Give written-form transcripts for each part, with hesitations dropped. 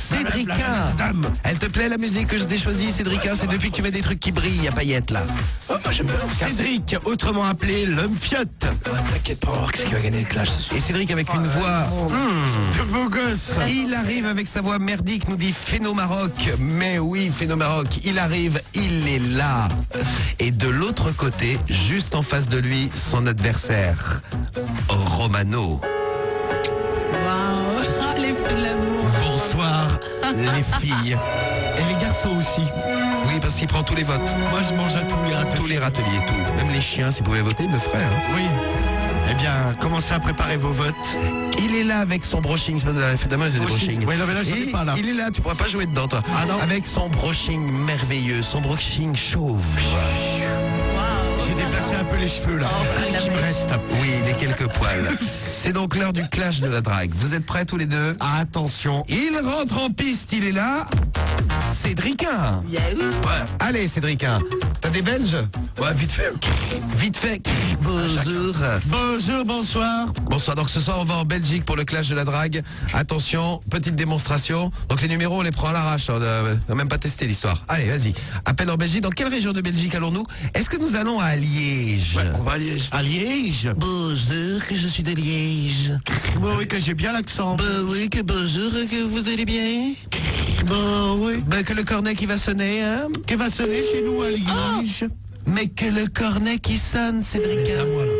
Cédricain. Elle te plaît la musique que je t'ai choisie, Cédricain? C'est depuis que tu mets des trucs qui brillent à paillettes là. Cédric, autrement appelé l'homme fiotte. T'inquiète pas, on va voir qui va gagner le clash ce soir. Et Cédric avec une voix de beau gosse. Il arrive avec sa voix merdique, nous dit Phéno Maroc. Mais oui, Phéno Maroc, il arrive, il est là. Et de l'autre côté, juste en face de lui, son adversaire, Romano. Waouh, les feux de l'amour. Bonsoir, les filles. Et les garçons aussi. Oui, parce qu'il prend tous les votes. Moi, je mange à tous les râteliers. Tous les râteliers, tout. Même les chiens, s'ils pouvaient voter, ils le feraient. Hein. Oui. Eh bien, commencez à préparer vos votes. Il est là avec son brushing. Évidemment, il y a des brushing. Oui, non, mais là, je ne pas là. Il est là, tu pourras pas jouer dedans, toi. Ah non. Avec son brushing merveilleux, son brushing chauve. J'ai déplacé un peu les cheveux là. Qui me reste. Oui, les quelques poils. C'est donc l'heure du clash de la drague. Vous êtes prêts tous les deux? Attention. Il rentre en piste, il est là. Cédricain. Yahoo. Ouais. Allez, Cédricain. T'as des Belges? Ouais, vite fait. Vite fait. Bonjour. Bonjour, bonsoir. Bonsoir. Donc ce soir, on va en Belgique pour le clash de la drague. Attention, petite démonstration. Donc les numéros, on les prend à l'arrache. On n'a même pas testé l'histoire. Allez, vas-y. Appel en Belgique. Dans quelle région de Belgique allons-nous? Est-ce que nous allons à Liège? Ouais, on va à Liège. À Liège? Bonjour, que je suis de Liège. Bah oui, que j'ai bien l'accent. Bah oui, que bonjour, que vous allez bien? Bah oui. Bah que le cornet qui va sonner, hein? Qui va sonner chez nous à Liège. Mais que le cornet qui sonne, Cédric. C'est à moi, là.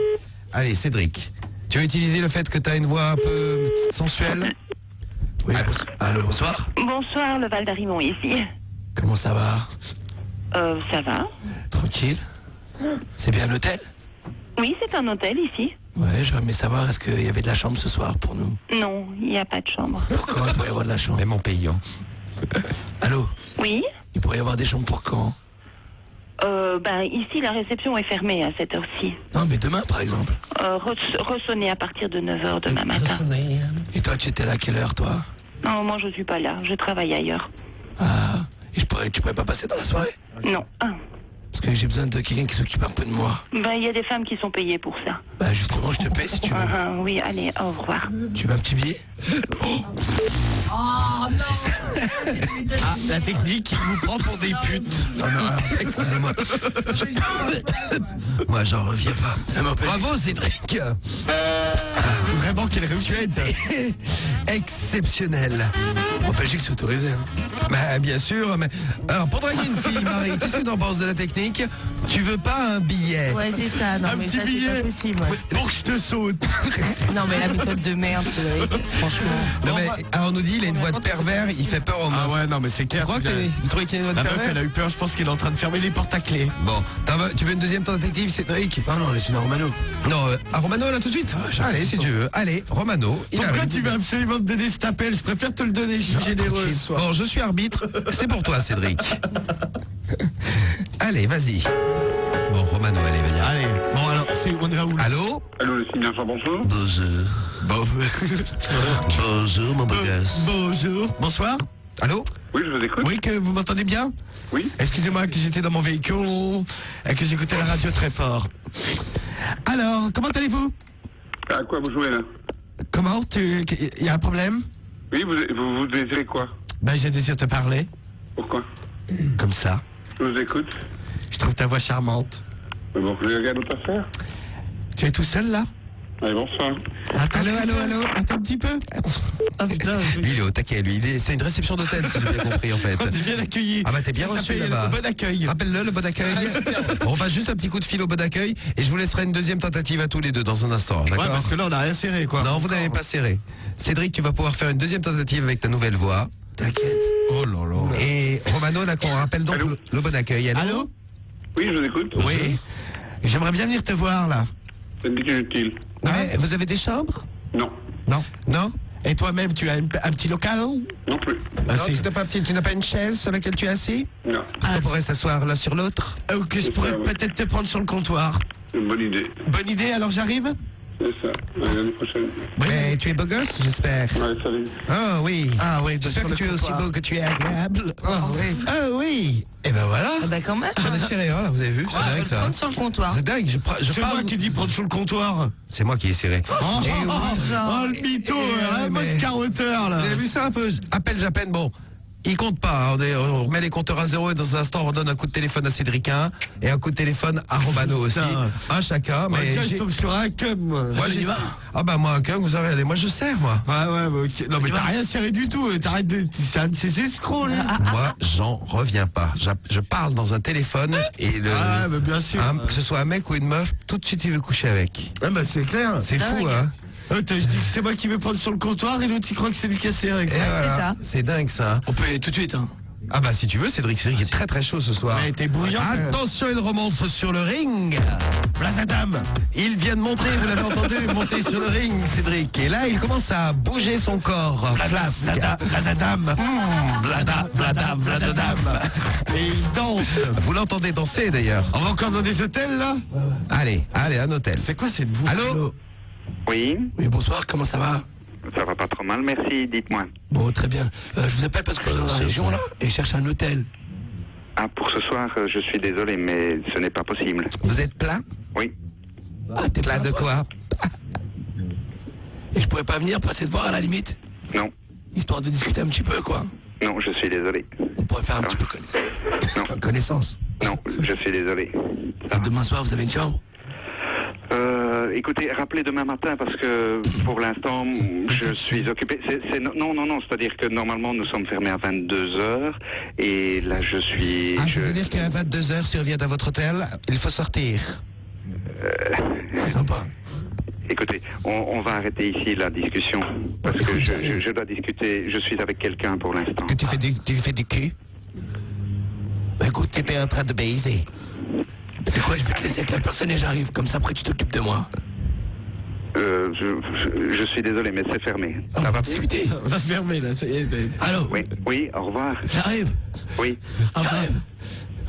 Allez, Cédric. Tu veux utiliser le fait que tu as une voix un peu sensuelle? Oui. Allô, bonsoir. Bonsoir, le Val d'Arimont ici. Comment ça va? Ça va? Tranquille? C'est bien un hôtel? Oui, c'est un hôtel ici. Ouais, j'aurais aimé savoir, est-ce qu'il y avait de la chambre ce soir pour nous? Non, il n'y a pas de chambre. Pourquoi il pourrait y avoir de la chambre? Même en payant. Allô? Oui? Il pourrait y avoir des chambres pour quand? Ici, la réception est fermée à cette heure-ci. Non, mais demain, par exemple. Ressonnez à partir de 9h demain matin. Et toi, tu étais là à quelle heure, toi? Non, moi, je suis pas là. Je travaille ailleurs. Ah, et tu pourrais pas passer dans la soirée? Non. Parce que j'ai besoin de quelqu'un qui s'occupe un peu de moi. Il y a des femmes qui sont payées pour ça. Bah, justement, je te paie si tu veux. Oui, allez, au revoir. Tu veux un petit billet? Oh non. Ah, la technique, il vous prend pour des putes. Oh non, excusez-moi. Moi, j'en reviens pas. Bravo, Cédric. Vraiment, quelle réussite. Exceptionnel. En Belgique, c'est autorisé. Hein. Bah, bien sûr, mais... Alors, pour draguer une fille, Marie, qu'est-ce que tu en penses de la technique? Tu veux pas un billet? Ouais, c'est ça. Non, Un mais petit ça, c'est billet. pas possible. Ouais. Pour que je te saute. Non, mais la méthode de merde, Cédric. Franchement. Non, mais, alors, on nous dit, il a une voix de pervers, il fait peur aux meufs. Ah ouais, non, mais c'est clair. Vous trouvez qu'il a une voix de La meuf, pervers? elle a eu peur, je pense qu'il est en train de fermer les portes à clé. Bon, tu veux une deuxième tentative, Cédric? Ah non, laisse-moi Romano. Non, à Romano, là, tout de suite? Allez, si tu veux. Allez, Romano, il Pourquoi arrive. tu veux absolument me donner cet appel? Je préfère te le donner, je suis généreux. ce soir. Bon, je suis arbitre, c'est pour toi, Cédric. Allez, vas-y. Bon, Romano, allez, viens. Allez, bon alors, on va où là? Allô? Allô, le signal, bonjour. Bonjour. Bonjour, mon beau gosse. Bonjour. Bonsoir. Allô? Oui, je vous écoute. Oui, que vous m'entendez bien? Oui. Excusez-moi que j'étais dans mon véhicule et que j'écoutais la radio très fort. Alors, comment allez-vous? À quoi vous jouez là? Comment? Il y a un problème? Oui, vous désirez quoi? Ben, je désire te parler. Pourquoi? Comme ça. Je vous écoute. Je trouve ta voix charmante. Mais bon, vous avez rien d'autre à faire? Tu es tout seul là? Allez, bonsoir. Attends, allô, attends un petit peu. Ah putain, Lui, il est au taquet, lui. C'est une réception d'hôtel, si j'ai bien compris, en fait. on est bien accueilli. Ah bah t'es bien Ça reçu s'appelle là-bas. le bon accueil. Rappelle-le, le bon accueil. On passe juste un petit coup de fil au bon accueil et je vous laisserai une deuxième tentative à tous les deux dans un instant, Ouais, d'accord? parce que là, on a rien serré, quoi. Non, vous n'avez pas serré. Cédric, tu vas pouvoir faire une deuxième tentative avec ta nouvelle voix. T'inquiète. Oh là là. Et Romano, là, qu'on rappelle donc Allô? le bon accueil. Allô? Oui, je vous écoute. Oui. J'aimerais bien venir te voir, là. C'est inutile. Ouais, vous avez des chambres? Non. Non. Non? Et toi-même, tu as un petit local? Non plus. Ah, Non, si. tu n'as pas une chaise sur laquelle tu es assis? Non. Parce qu'on pourrait s'asseoir l'un sur l'autre. Que je pourrais Ouais. peut-être te prendre sur le comptoir. Une bonne idée. Bonne idée, alors j'arrive? C'est ça. À l'année prochaine. Mais tu es beau gosse, j'espère. Ouais, salut. Ah oui. Ah oui, J'espère que tu es aussi beau que tu es agréable. Ah oui. Ah oui. Et ben voilà. Ah bah quand même. J'en ai serré un là, vous avez vu? C'est dingue ça. Prendre sur le comptoir. C'est dingue, je C'est parle. moi qui dis prendre sur le comptoir. C'est moi qui ai serré. Oh, genre. le mytho, ouais, moi mais- ce carotteur là. Vous avez vu ça un peu? Appel Japen, bon. Il compte pas, hein. On remet les compteurs à zéro et dans un instant on donne un coup de téléphone à Cédricin et un coup de téléphone à Romano aussi. Putain. Un chacun, Moi, mais tiens, je j'ai- tombe sur un cum. moi j'ai ah bah moi un cum, vous savez, moi je sers moi. Ouais, ouais, bah, ok. Non, mais t'as rien serré du tout. T'arrêtes de. C'est un de ces escrocs, là. Moi j'en reviens pas. Je parle dans un téléphone et le Ah, bah, bien sûr. que ce soit un mec ou une meuf, tout de suite il veut coucher avec. Ouais, bah, c'est clair. C'est fou dingue. hein. Je dis que c'est moi qui vais prendre sur le comptoir et l'autre, il croit que c'est lui qui a serré. Et quoi. voilà. ça. C'est dingue ça. On peut y aller tout de suite, hein. Ah bah si tu veux Cédric est très très chaud ce soir. Mais t'es bouillant. Attention, il remonte sur le ring. Bladadam. Il vient de monter, vous l'avez entendu, monter sur le ring, Cédric. Et là, il commence à bouger son corps. Flasque. Bladadam. Bladadam. Et il danse. Vous l'entendez danser d'ailleurs. On va encore dans des hôtels, là? Allez, un hôtel. C'est quoi cette bouffe? Allô? Oui, Oui, bonsoir, comment ça va? ça va pas trop mal, merci, dites-moi. Bon, très bien. Je vous appelle parce que je suis dans la région, là, et je cherche un hôtel. Ah, pour ce soir, je suis désolé, mais ce n'est pas possible. Vous êtes plein? Oui. Ah, t'es Plein de quoi? Et je pourrais pas venir passer te voir à la limite? Non, Histoire de discuter un petit peu, quoi. non, je suis désolé. On pourrait faire un petit peu connaissance. Non, je suis désolé. Et demain soir, vous avez une chambre? Écoutez, rappelez demain matin parce que pour l'instant, je suis occupé. Non, c'est-à-dire que normalement nous sommes fermés à 22h et là je suis... Ah, ça veut dire qu'à 22h, si on vient dans votre hôtel, il faut sortir. C'est sympa. Écoutez, on va arrêter ici la discussion parce que je dois discuter, je suis avec quelqu'un pour l'instant. Que tu fais du cul? Bah écoute, Tu étais en train de baiser. c'est quoi, je vais te laisser avec la personne et j'arrive. Comme ça, après, tu t'occupes de moi. Je suis désolé, mais c'est fermé. On va discuter. On va fermer, là. Ça y est. Allô? Oui, au revoir. J'arrive. Oui, J'arrive.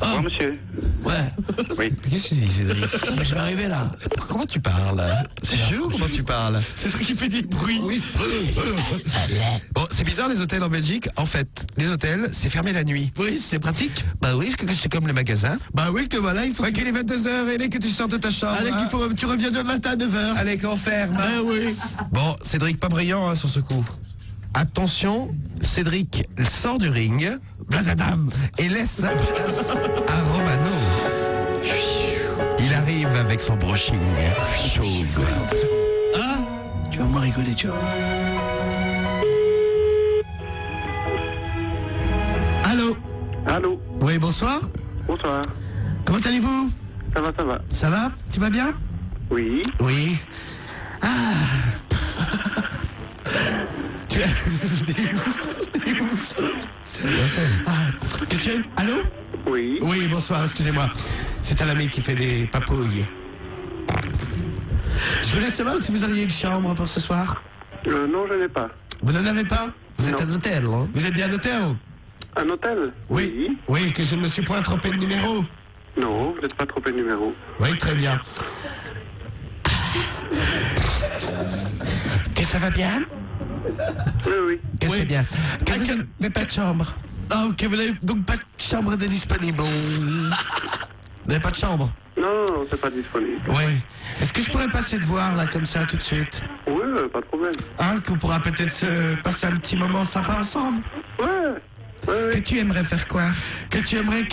au revoir monsieur. Ouais. Oui. Qu'est-ce que tu dis, Cédric? Mais je vais arriver là. Comment tu parles? C'est chelou comment tu parles. C'est toi qui fait des bruits. Oui. Bon, c'est bizarre les hôtels en Belgique. En fait, les hôtels, c'est fermé la nuit. Oui, c'est pratique. Bah oui, c'est comme les magasins. Bah oui, que voilà, il faut. Ouais, qu'il est 22h, et que tu sors de ta chambre. Allez, hein. tu reviens demain matin à 9h. Allez, qu'on ferme. Ah oui. Bon, Cédric, pas brillant hein, sur ce coup. Attention, Cédric sort du ring, bladadam, et laisse sa place à Romano. Il arrive avec son brushing chauve. Hein? Tu vas moins rigoler, tu vois. Allô? Allô, Oui, bonsoir. bonsoir. Comment allez-vous? Ça va, ça va. Ça va? Tu vas bien? Oui. Oui. Tu es... Allô? Oui. Oui, bonsoir, excusez-moi. C'est un ami qui fait des papouilles. Je voulais savoir si vous aviez une chambre pour ce soir. Non, je n'ai pas. Vous n'en avez pas? Vous êtes à l'hôtel, hein? Vous êtes bien à l'hôtel? Un hôtel? Oui. Oui, que je ne me suis point trompé de numéro. Non, vous n'êtes pas trompé de numéro. Oui, très bien. Que ça va bien? Oui, oui. Que Oui. c'est bien. Que Ah, vous que- n'avez pas de chambre? Ah, ok, vous n'avez donc pas de chambre de disponible. Vous n'avez pas de chambre? Non, non, c'est pas disponible. Oui. Est-ce que je pourrais passer te voir, là, comme ça, tout de suite? Oui, pas de problème. Hein, qu'on pourra peut-être se passer un petit moment sympa ensemble? Ouais, Que tu aimerais faire quoi? Que tu aimerais...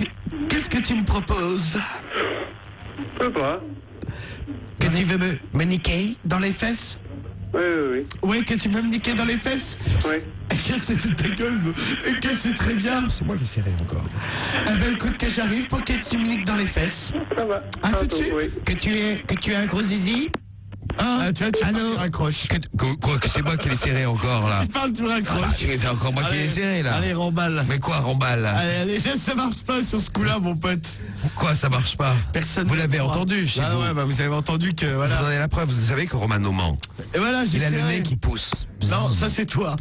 Qu'est-ce que tu me proposes? je peux pas. Que tu veux me niquer dans les fesses? Oui, oui, Oui, que tu veux me niquer dans les fesses? oui. Et que c'est de ta gueule, et que c'est très bien. C'est moi qui serré encore. Eh ben écoute, que j'arrive pour que tu me niques dans les fesses. Ça va. À tout de Tantôt, suite. oui. Que tu es un gros zizi? Ah, tu vois, tu raccroches. Quoi que c'est moi qui l'ai serré encore là? Tu parles, tu raccroches. C'est encore moi qui l'ai serré là. Allez, remballe. Mais quoi, remballe? Allez, ça marche pas sur ce coup-là, mon pote. Quoi, ça marche pas? Personne. Vous ne l'avez croit. entendu chez Ah vous. ouais, bah vous avez entendu que Vous voilà. en avez la preuve, vous savez que Romano ment. Et voilà, j'ai Il a le serré. nez qui pousse. Non, ça c'est toi.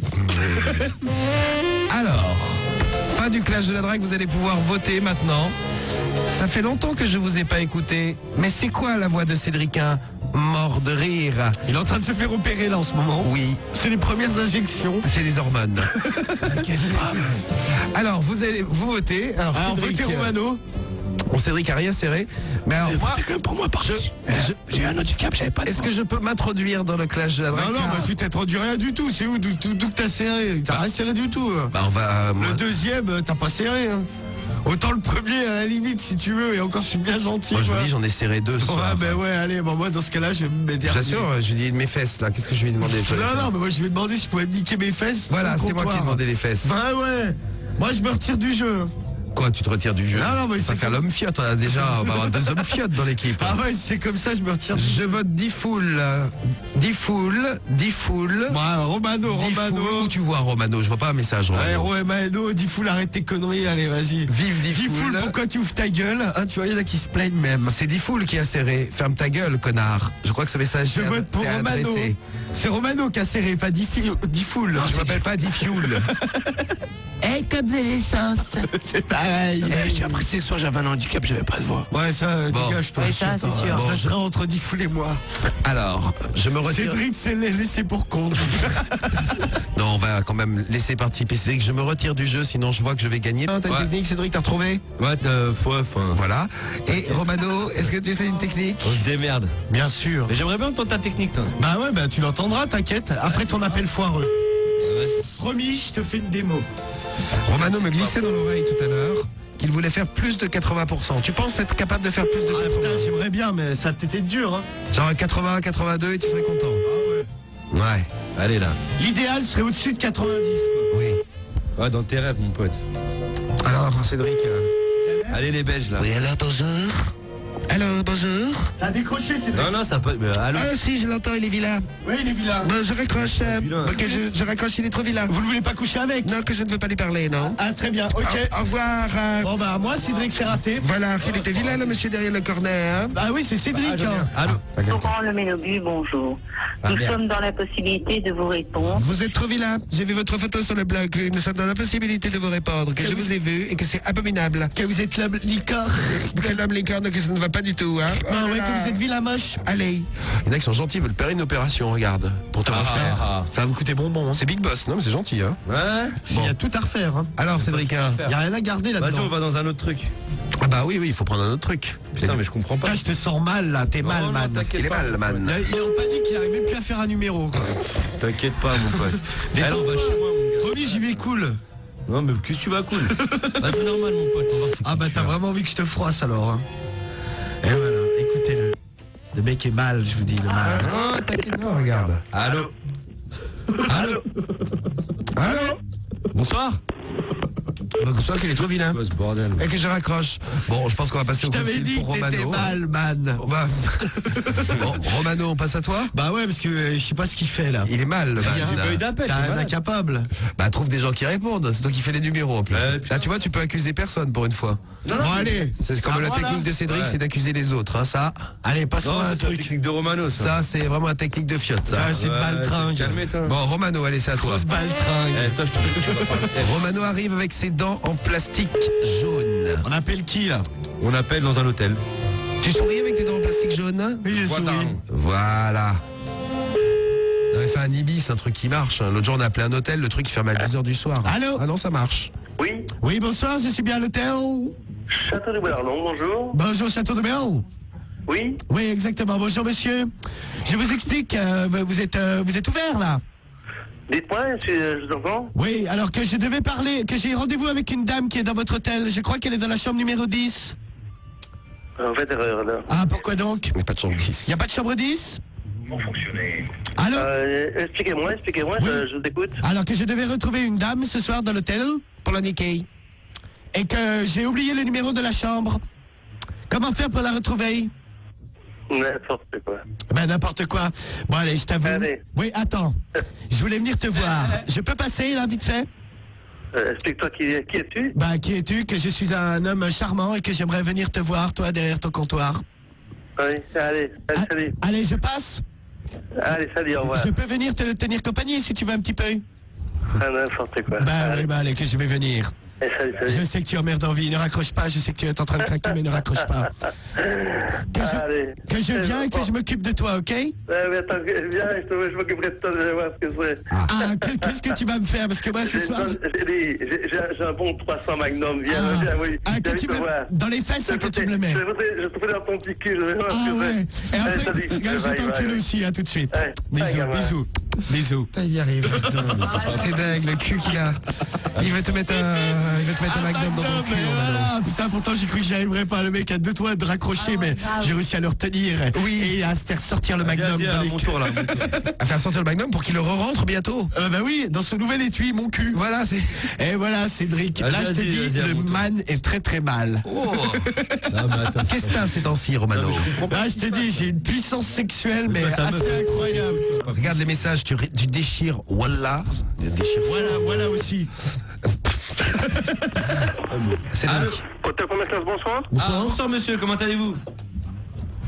Alors, fin du clash de la drague, vous allez pouvoir voter maintenant. Ça fait longtemps que je vous ai pas écouté. Mais c'est quoi la voix de Cédricin? Mort de rire. Il est en train de se faire opérer là en ce moment. Oui, C'est les premières injections. c'est les hormones. Alors, vous votez. Alors, Votez Cédric, Romano. Bon, Cédric a rien serré. Mais alors, moi, Votez quand même pour moi, parce que j'ai eu un handicap, j'avais pas de est-ce que je peux m'introduire dans le clash de la Non, Draca? non, bah, tu t'es introduit rien du tout. C'est où d'où que t'as serré? T'as rien serré du tout. Bah, on va. moi- Le deuxième, t'as pas serré. Hein. Autant le premier, à la limite, si tu veux. Et encore, je suis bien gentil. Moi, je vous quoi. dis, j'en ai serré 2 ce soir. Ouais, ben ouais, allez, bon, moi, dans ce cas-là, je vais me Je vous assure, je lui ai dit mes fesses là. Qu'est-ce que je lui ai demandé? Non, non, mais moi, je vais demander si je pouvais me niquer mes fesses. Voilà, sur le c'est moi qui ai comptoir. demandé les fesses. Bah ouais. Moi, je me retire du jeu. Quoi, tu te retires du jeu? Non, non, mais Tu vas c'est faire comme- l'homme fiotte. On a déjà on va avoir 2 hommes fiottes dans l'équipe. Ah ouais, si c'est comme ça, je me retire du jeu. Je vote Diffoul. Diffoul. Bah, Romano. Où tu vois Romano? Je vois pas un message, Ouais, Romano. Romano, Diffoul, arrête tes conneries, allez, vas-y. Vive Diffoul, Diffoul. pourquoi tu ouvres ta gueule hein, tu vois, il y en a qui se plaignent même. C'est Diffoul qui a serré. Ferme ta gueule, connard. Je crois que ce message Je vote pour t'est Romano. adressé. C'est Romano qui a serré, pas Diffoul. Je m'appelle pas Diffoul. Eh, comme de l'essence. C'est pareil. J'ai appris que ce soir j'avais un handicap, j'avais pas de voix. Ouais, ça, Bon. dégage-toi. Oui, ça, je sais c'est pas. sûr. Ça Bon, sera entre Diffoul et moi. Alors, je me retire. Cédric, c'est laissé pour compte. Non, on va quand même laisser participer Cédric. Je me retire du jeu, sinon je vois que je vais gagner. T'as une Ouais. technique, Cédric, t'as retrouvé? Ouais, enfin, Voilà. Et Romano, est-ce que tu as une technique? on se démerde. Bien sûr. Mais j'aimerais bien entendre ta technique, toi. Bah ouais, bah tu l'entendras, t'inquiète. Après ton appel foireux. Promis, je te fais une démo. Romano me glissait dans l'oreille tout à l'heure qu'il voulait faire plus de 80%. Tu penses être capable de faire plus de Ah 80%? putain, j'aimerais bien, mais ça a peut-être été dur. Hein. Genre 80, 82 et tu serais content. Ouais. Allez, là. L'idéal serait au-dessus de 90. Quoi. Oui. Ouais, dans tes rêves, mon pote. Alors, Cédric. Allez, les Belges, là. Oui, alors bonjour. Alors bonjour. Ça a décroché, Cédric. Non, non, ça peut. Allô. Ah si, je l'entends, il est vilain. Oui, il est vilain. Bon, je raccroche. Vilain. Ok, je raccroche, il est trop vilain. Vous ne voulez pas coucher avec? Non, que je ne veux pas lui parler, non. Ah, très bien, ok. Au revoir. Bon, bah, moi, Cédric, c'est raté. Voilà, il était vilain, le monsieur derrière le cornet, hein. Bah oui, c'est Cédric. hein. Allô. Laurent Le Ménobu, bonjour. Ah, Nous merde. sommes dans la possibilité de vous répondre. Vous êtes trop vilain. J'ai vu votre photo sur le blog. Nous sommes dans la possibilité de vous répondre. Que je vous ai vu et que c'est abominable. Que vous êtes l'homme licorne. Que l'homme licorne, que ça ne va pas du tout, hein. Ah ouais, que vous êtes vilain moche. Allez. Il y en a qui sont gentils, veulent faire une opération, regarde. Pour te refaire. Ah, Ça va vous coûter bonbon. Hein. C'est Big Boss, non mais c'est gentil, hein. ouais. Il y a tout à refaire. Hein. Alors, Cédric, hein. Il n'y a rien à garder Vas-y, là-dedans. on va dans un autre truc. Ah bah oui, il faut prendre un autre truc. Putain, mais je comprends pas. Putain, je te sens mal là, t'es mal, Non, non, man. t'inquiète Il est pas, mal, mon man. Il est en panique, il arrive même plus à faire un numéro. quoi. pote. T'inquiète pas, mon pote. Détends-toi. Alors, va chez moi, mon gars. Promis, j'y vais cool. Non, mais qu'est-ce que tu vas cool. Vas-y, normal, mon pote. On va voir c'est Ah qui bah tu t'as as. vraiment envie que je te froisse alors. Hein. Et voilà, écoutez-le. Le mec est mal, je vous dis, le mal. Ah, t'inquiète Non, regarde. Allô. Allô. Allô. Bonsoir. Bonsoir, qu'il est trop vilain. Quoi, ce bordel. Et que je raccroche. Bon, je pense qu'on va passer Je au coup de t'avais fil dit pour que t'étais Romano. mal, man. Bah, bon, Romano, on passe à toi. Bah ouais, parce que je sais pas ce qu'il fait là. Il est mal, le J'ai pas eu man. d'appel. T'es t'es un malade. incapable. Bah, trouve des gens qui répondent. C'est toi qui fais les numéros en plus. putain. Là, tu vois, tu peux accuser personne pour une fois. Non, non, Bon mais- allez, C'est comme la voilà. technique de Cédric, Ouais. c'est d'accuser les autres. Hein, ça, Allez, passons Non, à un c'est la truc. technique de Romano, ça. ça c'est vraiment la technique de fiotte, ça. Ça, c'est une baltringue. Calme-toi. Bon, Romano, allez, c'est à toi. Grosse baltringue. Eh, toi, je te pas parler. Romano arrive avec ses dents en plastique jaune. On appelle qui là? On appelle dans un hôtel. Tu souris avec tes dents en plastique jaune? Oui, je souris. Voilà. On avait fait un Ibis, un truc qui marche. hein. L'autre jour, on a appelé un hôtel, le truc qui ferme à 10h du soir. Allô? Ah non, ça marche. Oui, Oui, bonsoir, je suis bien à l'hôtel. Château de Berlon, bonjour. Bonjour, Château de Belle. Oui, Oui, exactement. Bonjour, monsieur. Je vous explique, vous êtes ouvert là? dites-moi, je vous entends. Oui, alors que je devais parler, que j'ai rendez-vous avec une dame qui est dans votre hôtel. Je crois qu'elle est dans la chambre numéro 10. Vous faites erreur là. Ah, pourquoi donc? Il n'y a pas de chambre 10. Il n'y a pas de chambre 10? Allô? Expliquez-moi, Oui. je vous écoute. Alors que je devais retrouver une dame ce soir dans l'hôtel pour la niquer. Et que j'ai oublié le numéro de la chambre. Comment faire pour la retrouver? N'importe quoi. Ben n'importe quoi. Bon allez, je t'avoue. Allez. Oui, attends. Je voulais venir te voir. Je peux passer là vite fait? Explique-toi qui es-tu? Bah qui es-tu? Que je suis un homme charmant et que j'aimerais venir te voir, toi, derrière ton comptoir. Oui, allez, Ah, salut. allez, je passe. Allez, salut, au revoir. Je peux venir te tenir compagnie si tu veux un petit peu. Ah, n'importe quoi. Bah oui, bah allez, que je vais venir. Et salut, salut. Je sais que tu emmerdes en vie, ne raccroche pas, je sais que tu es en train de craquer, mais ne raccroche pas. Allez. Que je viens et que je m'occupe de toi, ok? Mais attends, viens, je m'occuperai de toi, je vais voir ce que c'est. Ah, qu'est-ce que tu vas me faire? Parce que moi, ce soir... J'ai un bon 300 Magnum, viens, oui. Ah, que Viens tu te me... voir. Dans les fesses, que tu me le mets. Je te fais dans ton petit cul, je vais voir ce Ah que ouais. c'est. Et après, Allez, salut. regarde, je t'encule aussi, à tout de suite. Ouais. Bisous, gamin. bisous. Bisous. Il y arrive. C'est dingue, le cul qu'il a. Il veut te mettre un magnum dans ton cul. Voilà. Putain, pourtant j'ai cru que j'y arriverais pas. Le mec a 2 doigts de raccrocher, mais j'ai réussi à le retenir. Oui. Et à se faire sortir le magnum. Vas-y, dans à les- mon tour là. À faire sortir le magnum pour qu'il le re-rentre bientôt. Bah oui, dans ce nouvel étui, mon cul. Voilà, c'est. Et voilà, Cédric. Vas-y, Là, je te vas-y, dis, vas-y, à le mon tour. man est très très mal. Oh. Non, mais attends. Qu'est-ce que t'as ces temps-ci, Romano? Là, je te dis, j'ai une puissance sexuelle, mais ta meuf. assez incroyable. Regarde les messages, tu déchires Wallah. Tu déchires. Voilà aussi. C'est Allô. dingue. Hôtel Première Classe, bonsoir. Ah, bonsoir monsieur, comment allez-vous?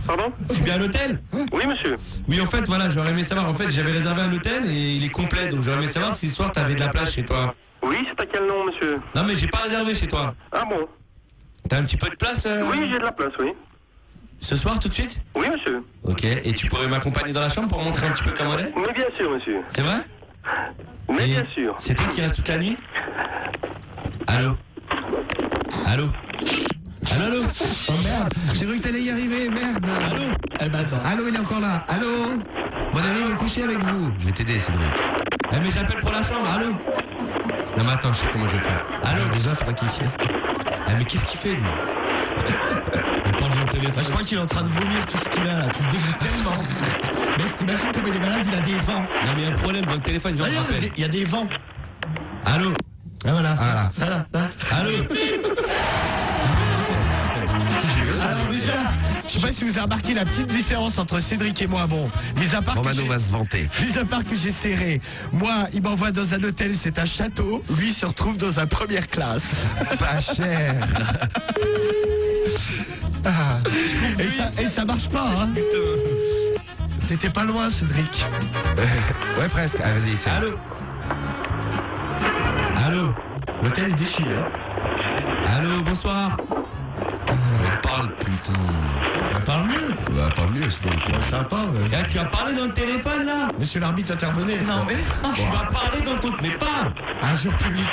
Pardon? Je suis bien à l'hôtel? Oui, monsieur. Oui, en fait, voilà, j'aurais aimé savoir. En fait, j'avais réservé un hôtel et il est complet, donc j'aurais aimé savoir si ce soir t'avais de la place chez toi. Oui, c'est à quel nom, monsieur? Non, mais j'ai pas réservé chez toi. Ah bon? T'as un petit peu de place Oui, j'ai de la place, oui. ce soir tout de suite? Oui, monsieur. Ok, et tu pourrais m'accompagner dans la chambre pour montrer un petit peu comment elle est? Mais bien sûr, monsieur. C'est vrai? Mais Et bien sûr. C'est toi qui reste toute la nuit? Allô? Allô? Allô, allô? Oh merde, j'ai cru que t'allais y arriver, merde. Allô? Eh ben non. Allô, il est encore là. Allô? Mon ami veut coucher avec vous. Je vais t'aider, Cédric. Eh, mais j'appelle pour la chambre, allô? Non, mais attends, je sais comment je vais faire. Allô? Déjà, faudra qu'il filme. Eh, mais qu'est-ce qu'il fait, lui? Il parle dans le Bah, téléphone. je crois qu'il est en train de vomir tout ce qu'il a là. Tu le dégoûtes tellement. Mais t'imagines comme il est malade, il a des vents. Non, mais il y a un problème dans le téléphone, je me Regarde, rappelle. il y a des vents. Allô? Ah voilà. Voilà. Allô? Alors déjà, je sais pas si vous avez remarqué la petite différence entre Cédric et moi. Bon, mis à part que Romano j'ai- va se vanter. mis à part que j'ai serré. Moi, il m'envoie dans un hôtel, c'est un château. Lui se retrouve dans un première classe. Pas cher. Et ça marche pas, hein. T'étais pas loin, Cédric. Ouais, presque. Ah, vas-y, c'est. Allô? Allô? L'hôtel est déchiré. Allô, bonsoir. Parle, putain. Parle mieux. Bah, parle mieux, Cédric. Ça va pas, ouais. Eh, tu as parlé dans le téléphone, là? Monsieur l'arbitre, intervenez. Non, mais tu vas parler dans ton... Mais pas! Un jour public.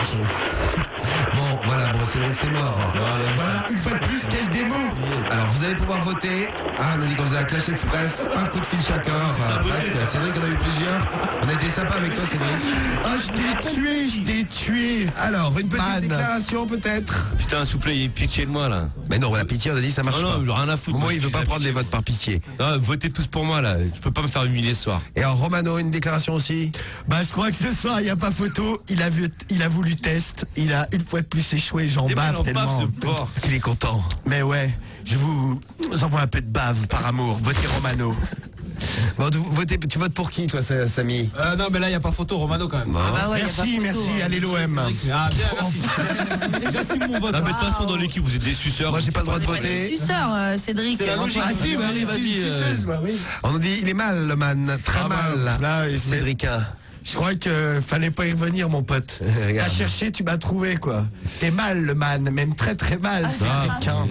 Bon, voilà, bon, Cédric, c'est mort. Voilà, une fois de plus, quelle démo. Alors, vous allez pouvoir voter. Ah, on a dit qu'on faisait un Clash Express. Un coup de fil chacun. Enfin, presque. Cédric, on a eu plusieurs. On a été sympa avec toi, Cédric. Ah, je t'ai tué. Alors, une petite Man. déclaration, peut-être. Putain, s'il vous plaît, il y a pitié de moi, là. Mais non, la pitié, on a dit ça marche Non, non, pas. rien à foutre. Moi, il veut pas prendre les votes par pitié. Non, votez tous pour moi, là. Je peux pas me faire humilier ce soir. Et alors, Romano, une déclaration aussi. Bah, je crois que ce soir, il n'y a pas photo. Il a voulu test. Il a une fois de plus échoué. J'en Et moi, bave j'en tellement. bave, ce porc. Il est content. Mais ouais, je vous envoie un peu de bave par amour. Votez Romano. Bon, tu votes pour qui, toi, Samy? Non, mais là, il n'y a pas photo, Romano, quand même. Bon. Merci, merci. Allez, l'OM. Ah, bien, merci. J'assume mon vote. Non, mais de toute façon, dans l'équipe, vous êtes des suceurs. Moi, j'ai pas le droit de voter. Suceur, Cédric. C'est la logique. Ah si, Vas-y, vas-y, oui. On nous dit, il est mal, le man. Très Ah, bah, mal. là, et c'est- Cédricin. Je crois que fallait pas y revenir, mon pote. T'as Regarde. cherché, tu m'as trouvé, quoi. T'es mal, le man, même très très mal, Cédric. hein.